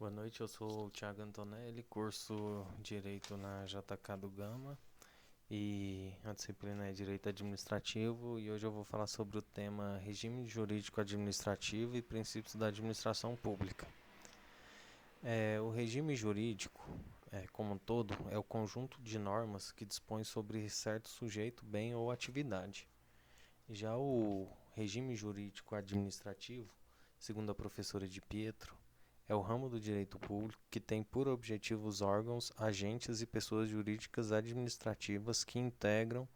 Boa noite, eu sou o Thiago Antonelli, curso Direito na JK do Gama e a disciplina é Direito Administrativo e hoje eu vou falar sobre o tema Regime Jurídico Administrativo e Princípios da Administração Pública. O regime jurídico, como um todo, é o conjunto de normas que dispõe sobre certo sujeito, bem ou atividade. Já o regime jurídico administrativo, segundo a professora de Pietro, é o ramo do direito público que tem por objetivo os órgãos, agentes e pessoas jurídicas administrativas que integram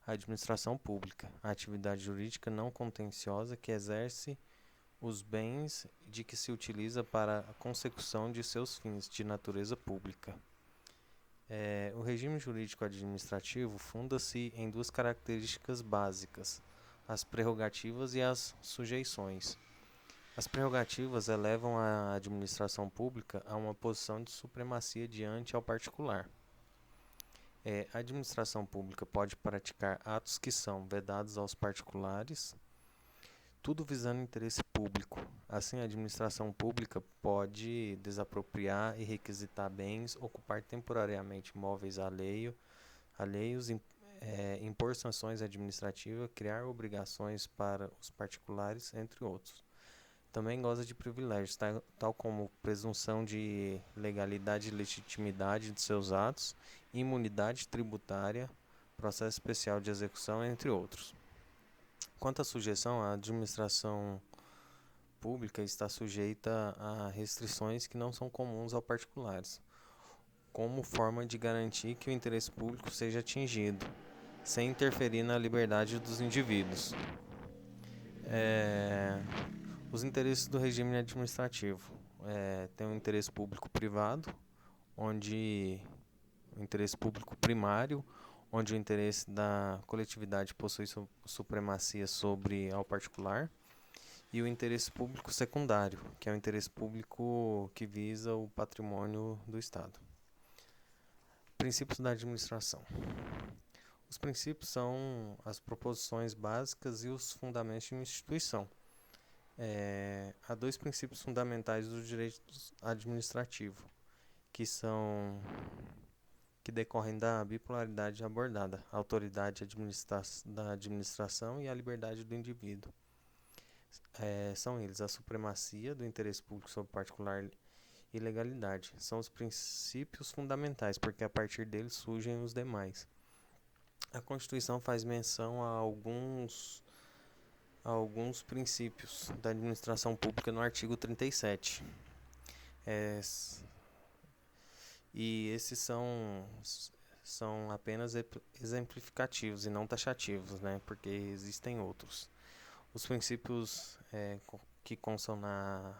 a administração pública, a atividade jurídica não contenciosa que exerce os bens de que se utiliza para a consecução de seus fins de natureza pública. O regime jurídico administrativo funda-se em duas características básicas: as prerrogativas e as sujeições. As prerrogativas elevam a administração pública a uma posição de supremacia diante ao particular. A administração pública pode praticar atos que são vedados aos particulares, tudo visando interesse público. Assim, a administração pública pode desapropriar e requisitar bens, ocupar temporariamente imóveis alheios, impor sanções administrativas, criar obrigações para os particulares, entre outros. Também goza de privilégios, tal como presunção de legalidade e legitimidade de seus atos, imunidade tributária, processo especial de execução, entre outros. Quanto à sujeição, a administração pública está sujeita a restrições que não são comuns aos particulares, como forma de garantir que o interesse público seja atingido, sem interferir na liberdade dos indivíduos. Os interesses do regime administrativo. Tem um interesse público privado, onde o interesse público primário, onde o interesse da coletividade possui supremacia sobre ao particular, e o interesse público secundário, que é o interesse público que visa o patrimônio do Estado. Princípios da administração. Os princípios são as proposições básicas e os fundamentos de uma instituição. Há dois princípios fundamentais do direito administrativo, que decorrem da bipolaridade abordada, a autoridade da administração e a liberdade do indivíduo. São eles a supremacia do interesse público sobre o particular e legalidade. São os princípios fundamentais, porque a partir deles surgem os demais. A Constituição faz menção a alguns princípios da administração pública no artigo 37. E esses são apenas exemplificativos e não taxativos, né? Porque existem outros. Os princípios que constam na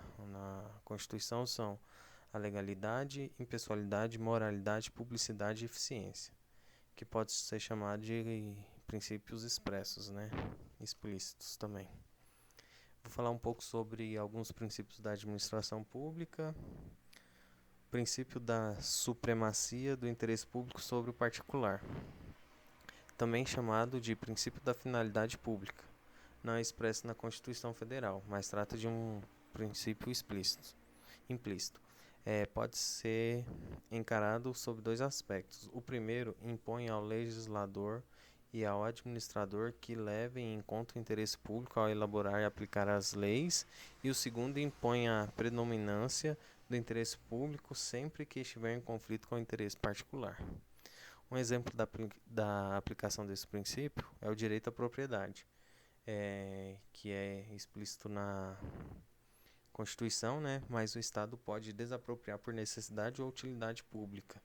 Constituição são a legalidade, impessoalidade, moralidade, publicidade e eficiência, que pode ser chamado de princípios expressos, né? Explícitos também. Vou falar um pouco sobre alguns princípios da administração pública. Princípio da supremacia do interesse público sobre o particular, também chamado de princípio da finalidade pública. Não é expresso na Constituição Federal, mas trata de um princípio implícito. Pode ser encarado sob dois aspectos. O primeiro impõe ao legislador e ao administrador que levem em conta o interesse público ao elaborar e aplicar as leis, e o segundo impõe a predominância do interesse público sempre que estiver em conflito com o interesse particular. Um exemplo da aplicação desse princípio é o direito à propriedade, que é explícito na Constituição, né? Mas o Estado pode desapropriar por necessidade ou utilidade pública,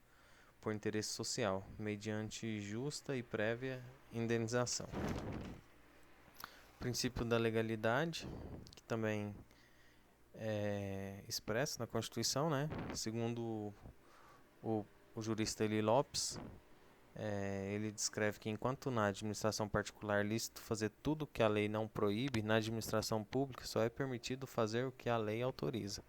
por interesse social, mediante justa e prévia indenização. O princípio da legalidade, que também é expresso na Constituição, né? Segundo o jurista Eli Lopes, ele descreve que enquanto na administração particular é lícito fazer tudo o que a lei não proíbe, na administração pública só é permitido fazer o que a lei autoriza.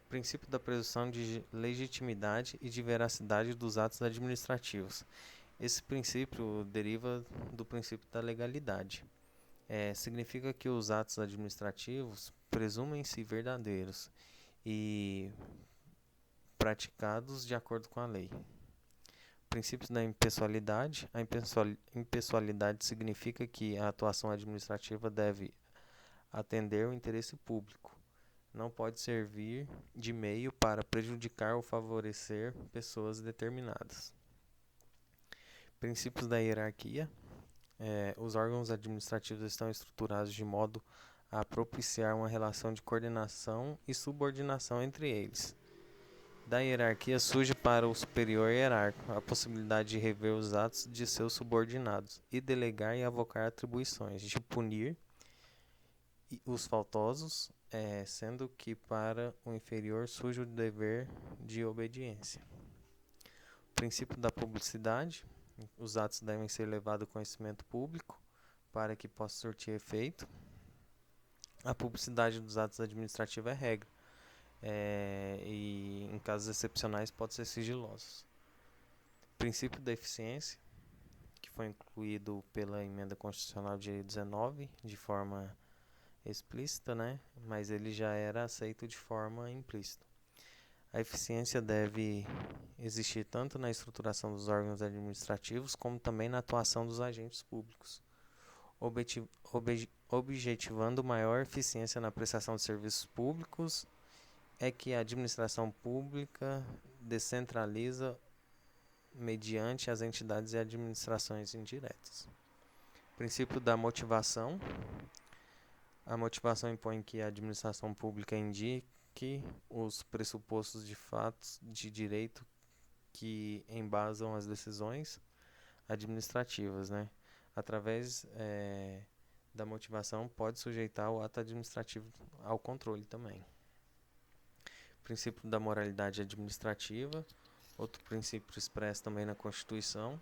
O princípio da presunção de legitimidade e de veracidade dos atos administrativos. Esse princípio deriva do princípio da legalidade. Significa que os atos administrativos presumem-se verdadeiros e praticados de acordo com a lei. Princípios da impessoalidade. A impessoalidade significa que a atuação administrativa deve atender o interesse público. Não pode servir de meio para prejudicar ou favorecer pessoas determinadas. Princípios da hierarquia. Os órgãos administrativos estão estruturados de modo a propiciar uma relação de coordenação e subordinação entre eles. Da hierarquia surge para o superior hierárquico a possibilidade de rever os atos de seus subordinados e delegar e avocar atribuições, de punir os faltosos, sendo que para o inferior surge o dever de obediência. O princípio da publicidade. Os atos devem ser levados ao conhecimento público para que possa surtir efeito. A publicidade dos atos administrativos é regra, e em casos excepcionais pode ser sigilosos. Princípio da eficiência, que foi incluído pela emenda constitucional de 19 de forma explícita, né? Mas ele já era aceito de forma implícita. A eficiência deve existir tanto na estruturação dos órgãos administrativos como também na atuação dos agentes públicos, objetivando maior eficiência na prestação de serviços públicos. É que a administração pública descentraliza mediante as entidades e administrações indiretas. Princípio da motivação. A motivação impõe que a administração pública indique os pressupostos de fatos de direito que embasam as decisões administrativas, né? Através da motivação pode sujeitar o ato administrativo ao controle também. Princípio da moralidade administrativa. Outro princípio expresso também na Constituição.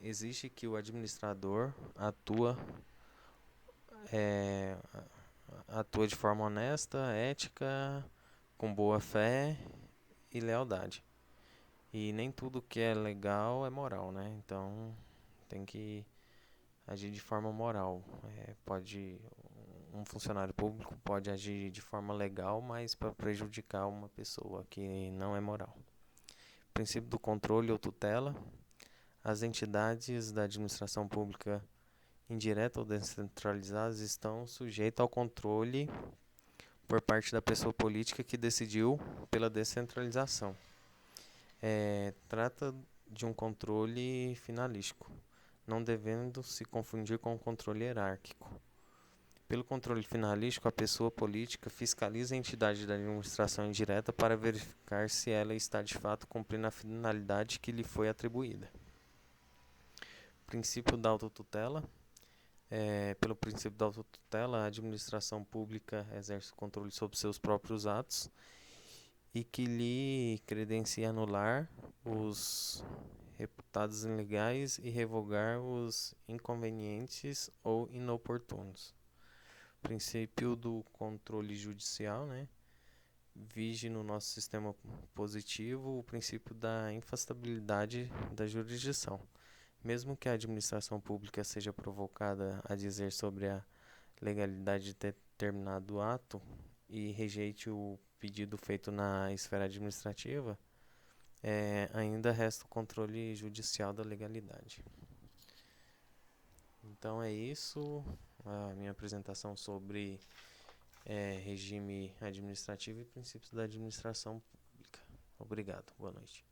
Exige que o administrador atua de forma honesta, ética, com boa fé e lealdade. E nem tudo que é legal é moral, né? Então tem que agir de forma moral. Um funcionário público pode agir de forma legal, mas para prejudicar uma pessoa que não é moral. Princípio do controle ou tutela. As entidades da administração pública indireta ou descentralizadas estão sujeitas ao controle por parte da pessoa política que decidiu pela descentralização. Trata de um controle finalístico, não devendo se confundir com o controle hierárquico. Pelo controle finalístico, a pessoa política fiscaliza a entidade da administração indireta para verificar se ela está de fato cumprindo a finalidade que lhe foi atribuída. Princípio da autotutela. Pelo princípio da autotutela, a administração pública exerce o controle sobre seus próprios atos e que lhe credencia anular os reputados ilegais e revogar os inconvenientes ou inoportunos. Princípio do controle judicial, né? Vige no nosso sistema positivo o princípio da infalibilidade da jurisdição. Mesmo que a administração pública seja provocada a dizer sobre a legalidade de determinado ato e rejeite o pedido feito na esfera administrativa, ainda resta o controle judicial da legalidade. Então é isso, a minha apresentação sobre regime administrativo e princípios da administração pública. Obrigado, boa noite.